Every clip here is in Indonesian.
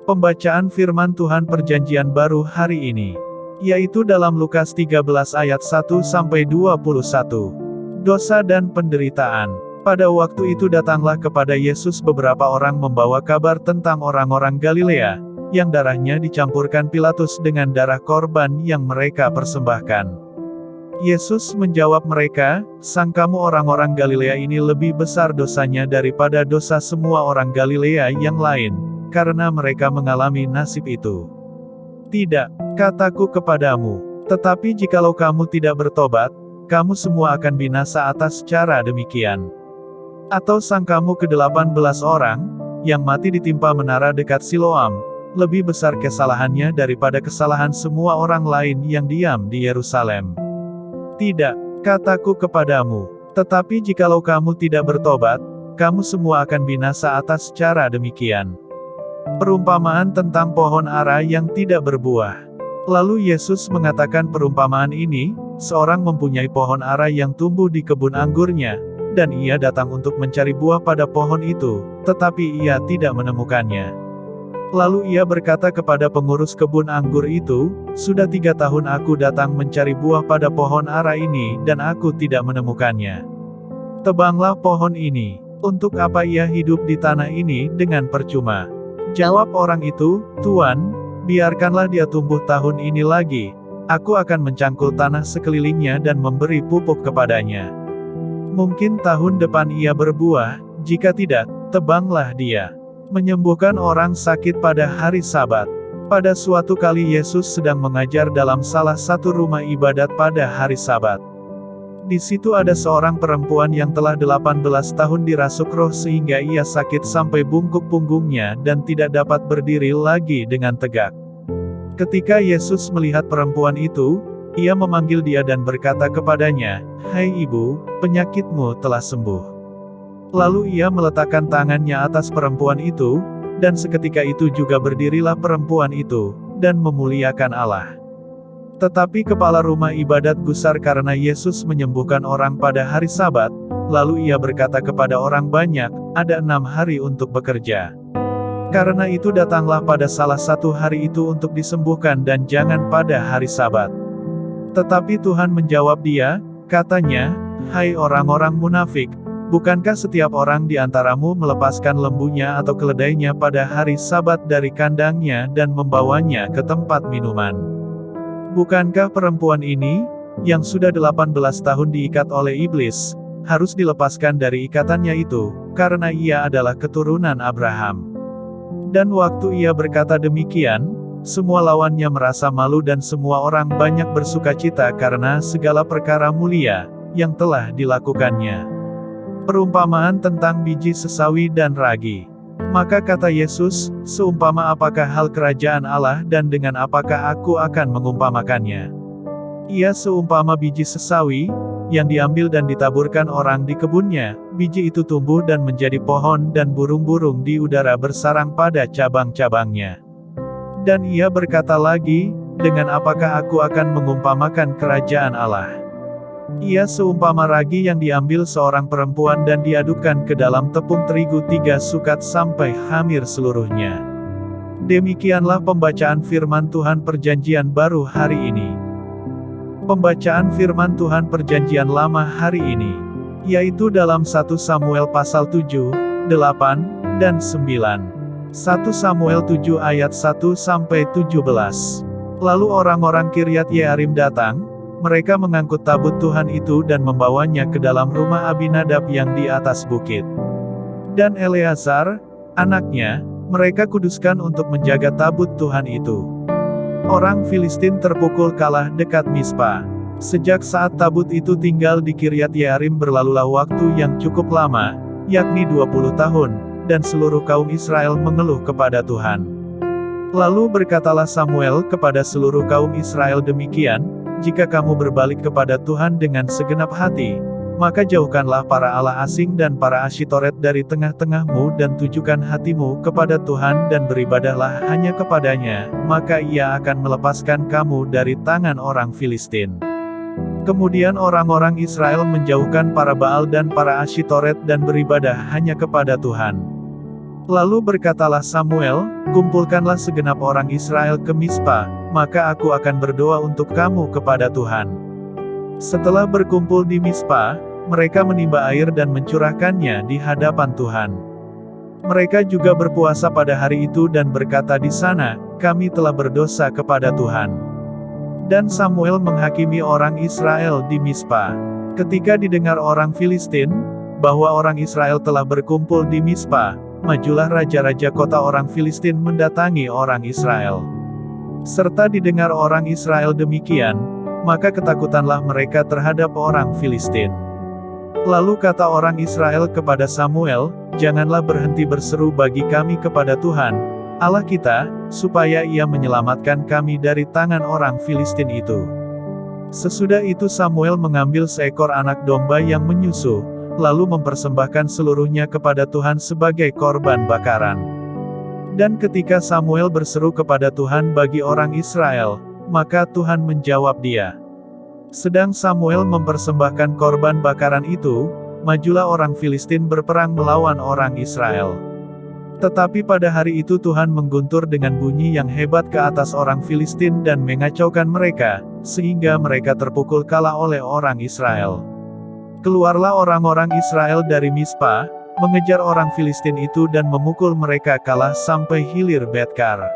Pembacaan firman Tuhan Perjanjian Baru hari ini, yaitu dalam Lukas 13 ayat 1-21. Dosa dan penderitaan. Pada waktu itu datanglah kepada Yesus beberapa orang membawa kabar tentang orang-orang Galilea, yang darahnya dicampurkan Pilatus dengan darah korban yang mereka persembahkan. Yesus menjawab mereka, "Sangkamu orang-orang Galilea ini lebih besar dosanya daripada dosa semua orang Galilea yang lain, karena mereka mengalami nasib itu? Tidak, kataku kepadamu, tetapi jikalau kamu tidak bertobat, kamu semua akan binasa atas cara demikian. Atau sangkamu ke-18 orang, yang mati ditimpa menara dekat Siloam, lebih besar kesalahannya daripada kesalahan semua orang lain yang diam di Yerusalem? Tidak, kataku kepadamu, tetapi jikalau kamu tidak bertobat, kamu semua akan binasa atas cara demikian." Perumpamaan tentang pohon ara yang tidak berbuah. Lalu Yesus mengatakan perumpamaan ini, seorang mempunyai pohon ara yang tumbuh di kebun anggurnya, dan ia datang untuk mencari buah pada pohon itu, tetapi ia tidak menemukannya. Lalu ia berkata kepada pengurus kebun anggur itu, "Sudah 3 tahun aku datang mencari buah pada pohon ara ini dan aku tidak menemukannya. Tebanglah pohon ini. Untuk apa ia hidup di tanah ini dengan percuma?" Jawab orang itu, "Tuan, biarkanlah dia tumbuh tahun ini lagi. Aku akan mencangkul tanah sekelilingnya dan memberi pupuk kepadanya. Mungkin tahun depan ia berbuah, jika tidak, tebanglah dia." Menyembuhkan orang sakit pada hari Sabat. Pada suatu kali Yesus sedang mengajar dalam salah satu rumah ibadat pada hari Sabat. Di situ ada seorang perempuan yang telah 18 tahun dirasuk roh sehingga ia sakit sampai bungkuk punggungnya dan tidak dapat berdiri lagi dengan tegak. Ketika Yesus melihat perempuan itu, ia memanggil dia dan berkata kepadanya, "Hai ibu, penyakitmu telah sembuh." Lalu ia meletakkan tangannya atas perempuan itu, dan seketika itu juga berdirilah perempuan itu, dan memuliakan Allah. Tetapi kepala rumah ibadat gusar karena Yesus menyembuhkan orang pada hari Sabat, lalu ia berkata kepada orang banyak, "Ada 6 hari untuk bekerja. Karena itu datanglah pada salah satu hari itu untuk disembuhkan dan jangan pada hari Sabat." Tetapi Tuhan menjawab dia, katanya, "Hai orang-orang munafik, bukankah setiap orang di antaramu melepaskan lembunya atau keledainya pada hari Sabat dari kandangnya dan membawanya ke tempat minuman? Bukankah perempuan ini, yang sudah 18 tahun diikat oleh iblis, harus dilepaskan dari ikatannya itu, karena ia adalah keturunan Abraham?" Dan waktu ia berkata demikian, semua lawannya merasa malu dan semua orang banyak bersukacita karena segala perkara mulia yang telah dilakukannya. Perumpamaan tentang biji sesawi dan ragi. Maka kata Yesus, "Seumpama apakah hal kerajaan Allah dan dengan apakah aku akan mengumpamakannya? Ia seumpama biji sesawi, yang diambil dan ditaburkan orang di kebunnya, biji itu tumbuh dan menjadi pohon dan burung-burung di udara bersarang pada cabang-cabangnya." Dan ia berkata lagi, "Dengan apakah aku akan mengumpamakan kerajaan Allah? Ia seumpama ragi yang diambil seorang perempuan dan diadukkan ke dalam tepung terigu 3 sukat sampai hamir seluruhnya." Demikianlah pembacaan firman Tuhan Perjanjian Baru hari ini. Pembacaan firman Tuhan Perjanjian Lama hari ini, yaitu dalam 1 Samuel pasal 7, 8, dan 9. 1 Samuel 7 ayat 1-17. Lalu orang-orang Kiryat Yearim datang, mereka mengangkut tabut Tuhan itu dan membawanya ke dalam rumah Abinadab yang di atas bukit. Dan Eleazar, anaknya, mereka kuduskan untuk menjaga tabut Tuhan itu. Orang Filistin terpukul kalah dekat Mispa. Sejak saat tabut itu tinggal di Kiryat Yearim berlalulah waktu yang cukup lama, yakni 20 tahun, dan seluruh kaum Israel mengeluh kepada Tuhan. Lalu berkatalah Samuel kepada seluruh kaum Israel demikian, "Jika kamu berbalik kepada Tuhan dengan segenap hati, maka jauhkanlah para allah asing dan para Asyitoret dari tengah-tengahmu dan tujukan hatimu kepada Tuhan dan beribadahlah hanya kepadanya, maka ia akan melepaskan kamu dari tangan orang Filistin." Kemudian orang-orang Israel menjauhkan para Baal dan para Asyitoret dan beribadah hanya kepada Tuhan. Lalu berkatalah Samuel, kumpulkanlah segenap orang Israel ke Mispa, maka aku akan berdoa untuk kamu kepada Tuhan. Setelah berkumpul di Mispa, mereka menimba air dan mencurahkannya di hadapan Tuhan. Mereka juga berpuasa pada hari itu dan berkata di sana, kami telah berdosa kepada Tuhan. Dan Samuel menghakimi orang Israel di Mispa. Ketika didengar orang Filistin, bahwa orang Israel telah berkumpul di Mispa, majulah raja-raja kota orang Filistin mendatangi orang Israel. Serta didengar orang Israel demikian, maka ketakutanlah mereka terhadap orang Filistin. Lalu kata orang Israel kepada Samuel, janganlah berhenti berseru bagi kami kepada Tuhan, Allah kita, supaya Ia menyelamatkan kami dari tangan orang Filistin itu. Sesudah itu Samuel mengambil seekor anak domba yang menyusu, lalu mempersembahkan seluruhnya kepada Tuhan sebagai korban bakaran. Dan ketika Samuel berseru kepada Tuhan bagi orang Israel, maka Tuhan menjawab dia. Sedang Samuel mempersembahkan korban bakaran itu, majulah orang Filistin berperang melawan orang Israel. Tetapi pada hari itu Tuhan mengguntur dengan bunyi yang hebat ke atas orang Filistin dan mengacaukan mereka, sehingga mereka terpukul kalah oleh orang Israel. Keluarlah orang-orang Israel dari Mispa, mengejar orang Filistin itu dan memukul mereka kalah sampai hilir Betkar.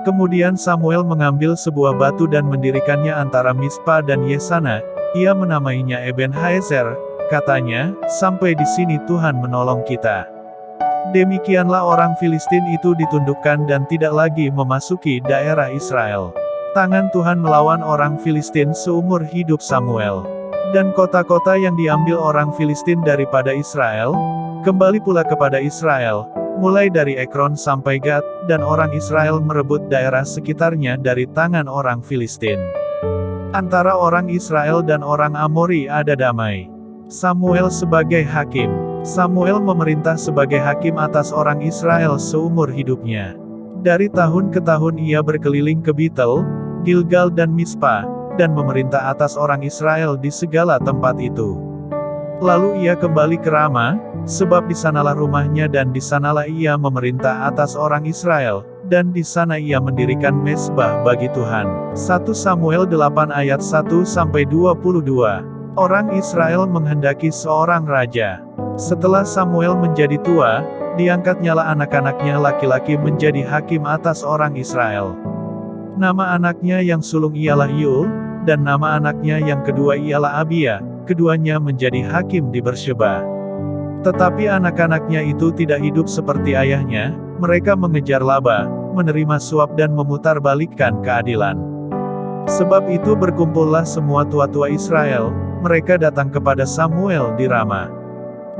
Kemudian Samuel mengambil sebuah batu dan mendirikannya antara Mispa dan Yesana, ia menamainya Eben-Haezer, katanya, sampai di sini Tuhan menolong kita. Demikianlah orang Filistin itu ditundukkan dan tidak lagi memasuki daerah Israel. Tangan Tuhan melawan orang Filistin seumur hidup Samuel. Dan kota-kota yang diambil orang Filistin daripada Israel, kembali pula kepada Israel, mulai dari Ekron sampai Gat, dan orang Israel merebut daerah sekitarnya dari tangan orang Filistin. Antara orang Israel dan orang Amori ada damai. Samuel sebagai hakim. Samuel memerintah sebagai hakim atas orang Israel seumur hidupnya. Dari tahun ke tahun ia berkeliling ke Betel, Gilgal dan Mispa, dan memerintah atas orang Israel di segala tempat itu. Lalu ia kembali ke Rama, sebab di sanalah rumahnya dan di sanalah ia memerintah atas orang Israel, dan di sana ia mendirikan mezbah bagi Tuhan. 1 Samuel 8 ayat 1-22. Orang Israel menghendaki seorang raja. Setelah Samuel menjadi tua, diangkatnyalah anak-anaknya laki-laki menjadi hakim atas orang Israel. Nama anaknya yang sulung ialah Yul, dan nama anaknya yang kedua ialah Abia, keduanya menjadi hakim di Bersheba. Tetapi anak-anaknya itu tidak hidup seperti ayahnya, mereka mengejar laba, menerima suap dan memutarbalikkan keadilan. Sebab itu berkumpullah semua tua-tua Israel, mereka datang kepada Samuel di Rama.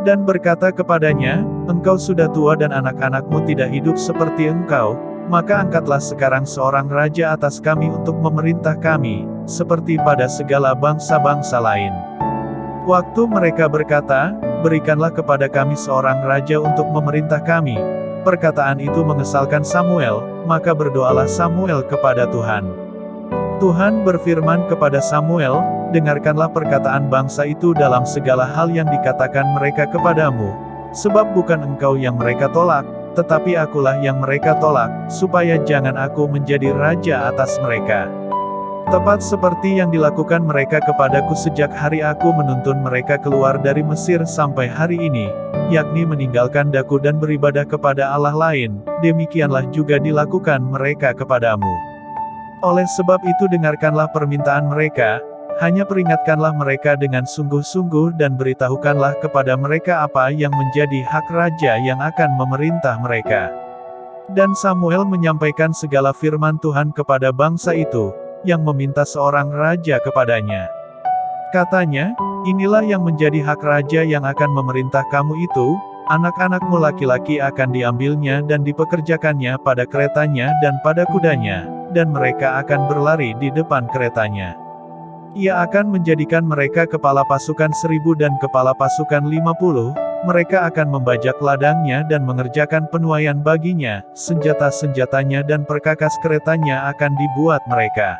Dan berkata kepadanya, engkau sudah tua dan anak-anakmu tidak hidup seperti engkau, maka angkatlah sekarang seorang raja atas kami untuk memerintah kami, seperti pada segala bangsa-bangsa lain. Waktu mereka berkata, berikanlah kepada kami seorang raja untuk memerintah kami. Perkataan itu mengesalkan Samuel, maka berdoalah Samuel kepada Tuhan. Tuhan berfirman kepada Samuel, dengarkanlah perkataan bangsa itu dalam segala hal yang dikatakan mereka kepadamu, sebab bukan engkau yang mereka tolak, tetapi akulah yang mereka tolak, supaya jangan aku menjadi raja atas mereka. Tepat seperti yang dilakukan mereka kepadaku sejak hari aku menuntun mereka keluar dari Mesir sampai hari ini, yakni meninggalkan daku dan beribadah kepada Allah lain, demikianlah juga dilakukan mereka kepadamu. Oleh sebab itu dengarkanlah permintaan mereka, hanya peringatkanlah mereka dengan sungguh-sungguh dan beritahukanlah kepada mereka apa yang menjadi hak raja yang akan memerintah mereka. Dan Samuel menyampaikan segala firman Tuhan kepada bangsa itu, yang meminta seorang raja kepadanya. Katanya, inilah yang menjadi hak raja yang akan memerintah kamu itu, anak-anakmu laki-laki akan diambilnya dan dipekerjakannya pada keretanya dan pada kudanya, dan mereka akan berlari di depan keretanya. Ia akan menjadikan mereka kepala pasukan 1000 dan kepala pasukan 50, mereka akan membajak ladangnya dan mengerjakan penuaian baginya, senjata-senjatanya dan perkakas keretanya akan dibuat mereka.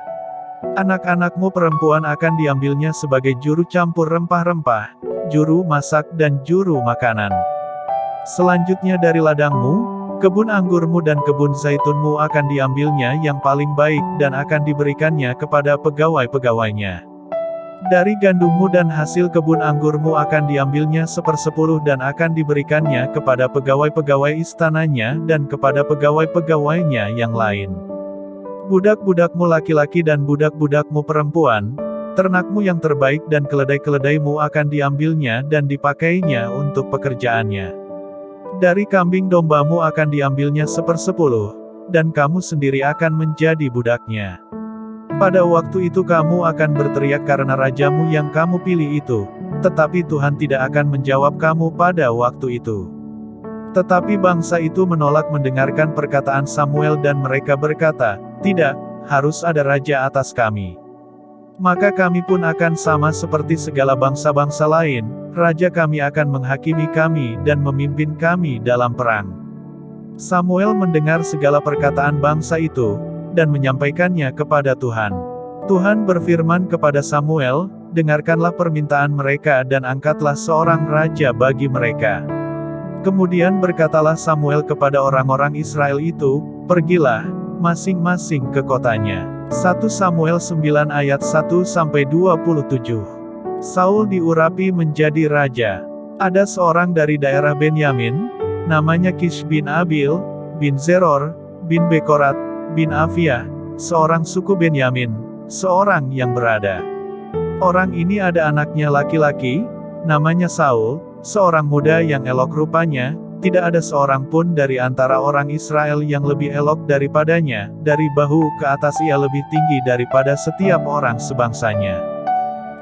Anak-anakmu perempuan akan diambilnya sebagai juru campur rempah-rempah, juru masak dan juru makanan. Selanjutnya dari ladangmu, Kebun anggurmu dan kebun zaitunmu akan diambilnya yang paling baik dan akan diberikannya kepada pegawai-pegawainya. Dari gandummu dan hasil kebun anggurmu akan diambilnya 1/10 dan akan diberikannya kepada pegawai-pegawai istananya dan kepada pegawai-pegawainya yang lain. Budak-budakmu laki-laki dan budak-budakmu perempuan, ternakmu yang terbaik dan keledai-keledaimu akan diambilnya dan dipakainya untuk pekerjaannya. Dari kambing dombamu akan diambilnya 1/10, dan kamu sendiri akan menjadi budaknya. Pada waktu itu kamu akan berteriak karena rajamu yang kamu pilih itu, tetapi Tuhan tidak akan menjawab kamu pada waktu itu. Tetapi bangsa itu menolak mendengarkan perkataan Samuel dan mereka berkata, "Tidak, harus ada raja atas kami. Maka kami pun akan sama seperti segala bangsa-bangsa lain, raja kami akan menghakimi kami dan memimpin kami dalam perang." Samuel mendengar segala perkataan bangsa itu, dan menyampaikannya kepada Tuhan. Tuhan berfirman kepada Samuel, "Dengarkanlah permintaan mereka dan angkatlah seorang raja bagi mereka." Kemudian berkatalah Samuel kepada orang-orang Israel itu, "Pergilah, masing-masing ke kotanya." 1 Samuel 9 ayat 1-27. Saul diurapi menjadi raja. Ada seorang dari daerah Benyamin, namanya Kish bin Abil, bin Zeror, bin Bekorat, bin Afiah, seorang suku Benyamin, seorang yang berada. Orang ini ada anaknya laki-laki, namanya Saul, seorang muda yang elok rupanya, tidak ada seorang pun dari antara orang Israel yang lebih elok daripadanya, dari bahu ke atas ia lebih tinggi daripada setiap orang sebangsanya.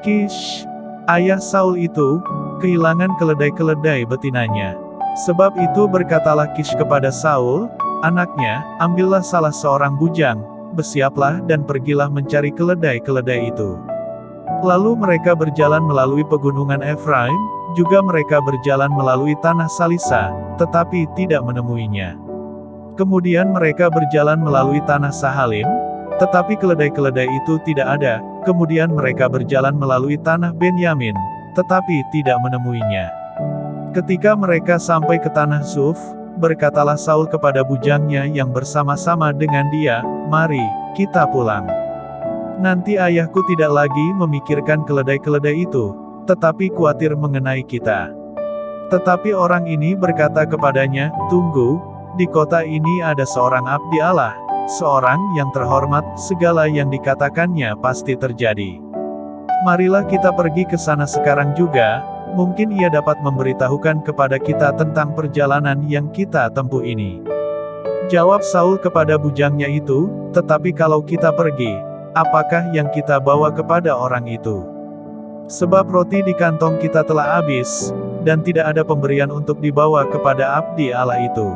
Kish, ayah Saul itu, kehilangan keledai-keledai betinanya. Sebab itu berkatalah Kish kepada Saul, anaknya, "Ambillah salah seorang bujang, bersiaplah dan pergilah mencari keledai-keledai itu." Lalu mereka berjalan melalui pegunungan Efraim, juga mereka berjalan melalui tanah Salisa, tetapi tidak menemuinya. Kemudian mereka berjalan melalui tanah Sahalim, tetapi keledai-keledai itu tidak ada. Kemudian mereka berjalan melalui tanah Benyamin, tetapi tidak menemuinya. Ketika mereka sampai ke tanah Zuf, berkatalah Saul kepada bujangnya yang bersama-sama dengan dia, "Mari, kita pulang. Nanti ayahku tidak lagi memikirkan keledai-keledai itu, tetapi khawatir mengenai kita." Tetapi orang ini berkata kepadanya, "Tunggu, di kota ini ada seorang abdi Allah, seorang yang terhormat, segala yang dikatakannya pasti terjadi. Marilah kita pergi ke sana sekarang juga, mungkin ia dapat memberitahukan kepada kita tentang perjalanan yang kita tempuh ini." Jawab Saul kepada bujangnya itu, "Tetapi kalau kita pergi, apakah yang kita bawa kepada orang itu? Sebab roti di kantong kita telah habis, dan tidak ada pemberian untuk dibawa kepada abdi Allah itu.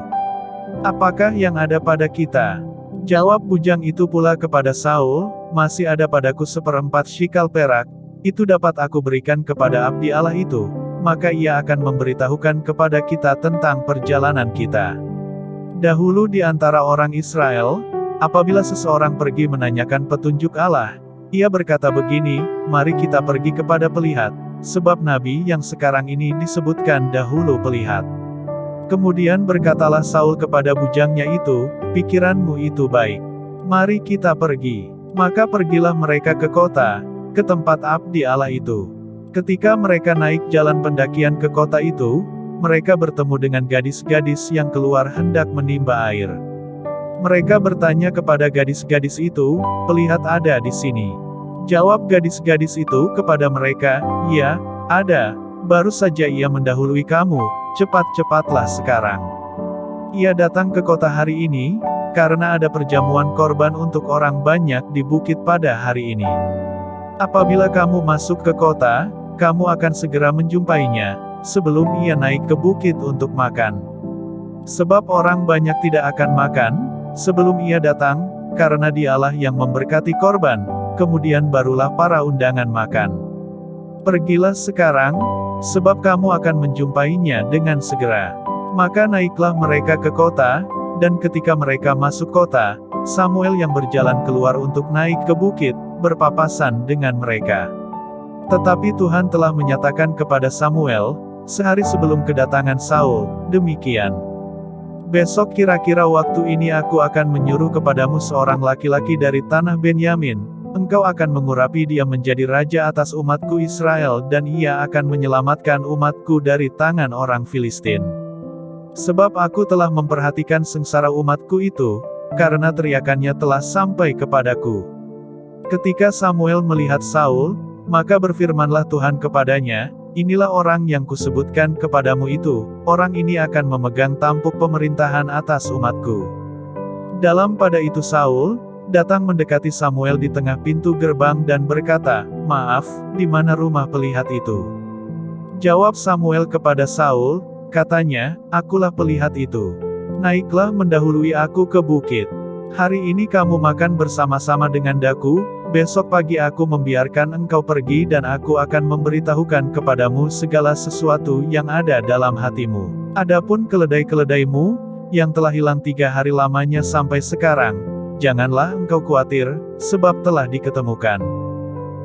Apakah yang ada pada kita?" Jawab bujang itu pula kepada Saul, "Masih ada padaku 1/4 shikal perak, itu dapat aku berikan kepada abdi Allah itu, maka ia akan memberitahukan kepada kita tentang perjalanan kita." Dahulu di antara orang Israel, apabila seseorang pergi menanyakan petunjuk Allah, ia berkata begini, "Mari kita pergi kepada pelihat," sebab nabi yang sekarang ini disebutkan dahulu pelihat. Kemudian berkatalah Saul kepada bujangnya itu, "Pikiranmu itu baik. Mari kita pergi." Maka pergilah mereka ke kota, ke tempat abdi Allah itu. Ketika mereka naik jalan pendakian ke kota itu, mereka bertemu dengan gadis-gadis yang keluar hendak menimba air. Mereka bertanya kepada gadis-gadis itu, "Pelihat ada di sini?" Jawab gadis-gadis itu kepada mereka, "Ya, ada. Baru saja ia mendahului kamu, cepat-cepatlah sekarang. Ia datang ke kota hari ini, karena ada perjamuan korban untuk orang banyak di bukit pada hari ini. Apabila kamu masuk ke kota, kamu akan segera menjumpainya, sebelum ia naik ke bukit untuk makan. Sebab orang banyak tidak akan makan, sebelum ia datang, karena dialah yang memberkati korban, kemudian barulah para undangan makan. Pergilah sekarang, sebab kamu akan menjumpainya dengan segera." Maka naiklah mereka ke kota, dan ketika mereka masuk kota, Samuel yang berjalan keluar untuk naik ke bukit, berpapasan dengan mereka. Tetapi Tuhan telah menyatakan kepada Samuel, sehari sebelum kedatangan Saul, demikian. Besok kira-kira waktu ini aku akan menyuruh kepadamu seorang laki-laki dari tanah Benyamin. Engkau akan mengurapi dia menjadi raja atas umatku Israel dan ia akan menyelamatkan umatku dari tangan orang Filistin. Sebab aku telah memperhatikan sengsara umatku itu, karena teriakannya telah sampai kepadaku. Ketika Samuel melihat Saul, maka berfirmanlah Tuhan kepadanya, inilah orang yang kusebutkan kepadamu itu, orang ini akan memegang tampuk pemerintahan atas umatku. Dalam pada itu Saul datang mendekati Samuel di tengah pintu gerbang dan berkata, maaf, di mana rumah pelihat itu? Jawab Samuel kepada Saul, katanya, akulah pelihat itu. Naiklah mendahului aku ke bukit. Hari ini kamu makan bersama-sama dengan daku, besok pagi aku membiarkan engkau pergi dan aku akan memberitahukan kepadamu segala sesuatu yang ada dalam hatimu. Adapun keledai-keledaimu, yang telah hilang 3 hari lamanya sampai sekarang, janganlah engkau khawatir, sebab telah diketemukan.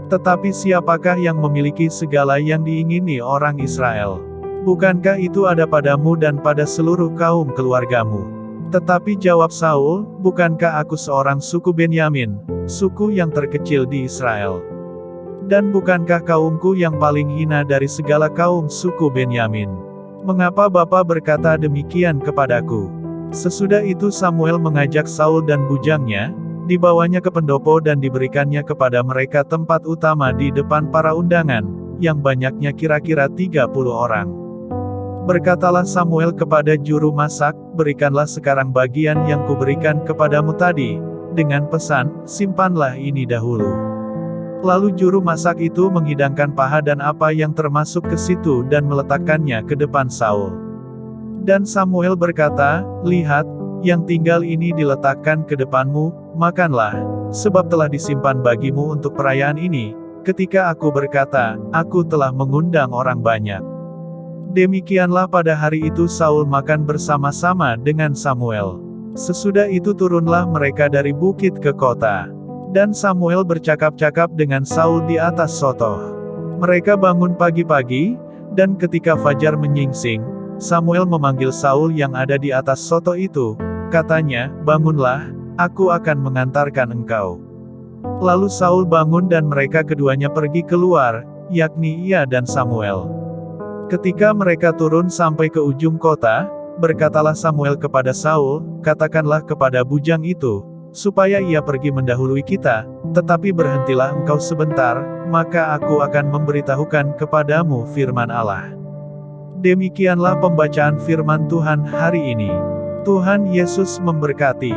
Tetapi siapakah yang memiliki segala yang diingini orang Israel? Bukankah itu ada padamu dan pada seluruh kaum keluargamu? Tetapi jawab Saul, bukankah aku seorang suku Benyamin, suku yang terkecil di Israel? Dan bukankah kaumku yang paling hina dari segala kaum suku Benyamin? Mengapa Bapa berkata demikian kepadaku? Sesudah itu Samuel mengajak Saul dan bujangnya, dibawanya ke pendopo dan diberikannya kepada mereka tempat utama di depan para undangan, yang banyaknya kira-kira 30 orang. Berkatalah Samuel kepada juru masak, berikanlah sekarang bagian yang kuberikan kepadamu tadi, dengan pesan, simpanlah ini dahulu. Lalu juru masak itu menghidangkan paha dan apa yang termasuk ke situ dan meletakkannya ke depan Saul. Dan Samuel berkata, lihat, yang tinggal ini diletakkan ke depanmu, makanlah, sebab telah disimpan bagimu untuk perayaan ini, ketika aku berkata, aku telah mengundang orang banyak. Demikianlah pada hari itu Saul makan bersama-sama dengan Samuel. Sesudah itu turunlah mereka dari bukit ke kota. Dan Samuel bercakap-cakap dengan Saul di atas sotoh. Mereka bangun pagi-pagi, dan ketika fajar menyingsing, Samuel memanggil Saul yang ada di atas sotoh itu, katanya, bangunlah, aku akan mengantarkan engkau. Lalu Saul bangun dan mereka keduanya pergi keluar, yakni ia dan Samuel. Ketika mereka turun sampai ke ujung kota, berkatalah Samuel kepada Saul, katakanlah kepada bujang itu, supaya ia pergi mendahului kita, tetapi berhentilah engkau sebentar, maka aku akan memberitahukan kepadamu firman Allah. Demikianlah pembacaan firman Tuhan hari ini. Tuhan Yesus memberkati.